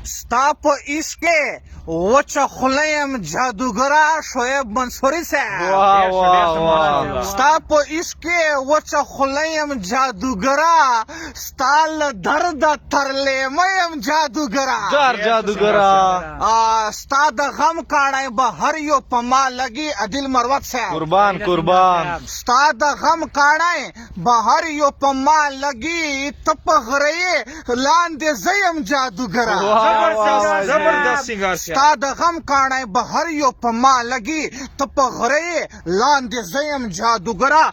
ستا په عشق وچه خوله یم جادوګره شعیب منصوري صاحب واه واه واه ستا په عشق وچه خوله یم جادوګره ستا له درده تر لیمه یم جادوګره جادوګرا ستا د غم کاڼی به هر یو په ما لګي عدل مروت صاحب قربان ستا د غم کاڼی به هر یو په ما لګي ته په غره یې لاندې زه یم جادوګره زبردست سنگار ستا د غم کاڼی به هر یو په ما لګي ته په غره یې لاندې زه یم جادوګره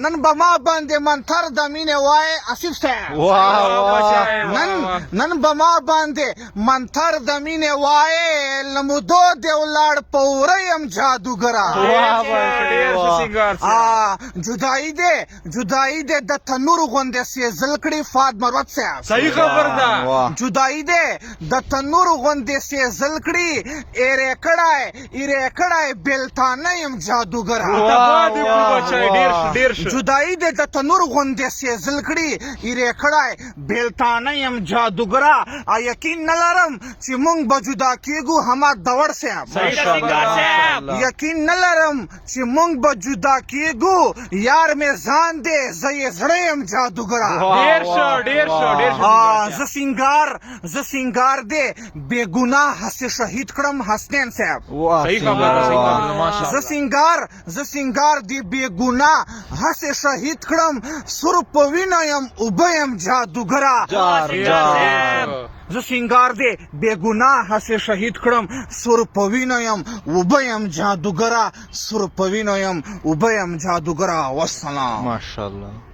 نن به ما باندې منتر د مینې وایې اصیف صاحب نن به ما باندې منتر د مینې وایې له مودو دې ولاړ په وره یم جادوګره جدایي دې د تنور غوندې سېزل کړي فاد مروت صاحب صحیح خبر ده جدایي دې د تنور غوندې سېزل کړي ایرې کړی بېلتانه یم جادوګره جدایي دې د تنور غوندې سېزل کړي ایرې کړی بېلتانه یم جادوګره یقین نه لرم چې مونږ به جدا کېږو هما دوړ صاحب یقین نه لرم چې مونږ به جدا کېږو یار مې ځان دی زه یې زړه یم جادوګره زه سینګار دی بې ګناه هسې شهید کړم حسنین صاحب زه سینګار دی بې ګناه هسې شهید کړم سور په وینه یم اوبه یم جادوګره زه سینګار دی بې ګناه هسې شهید کړم سور په وینه یم اوبه یم جادوګره سور په وینه یم اوبه یم جادوګره والسلام ماشاءالله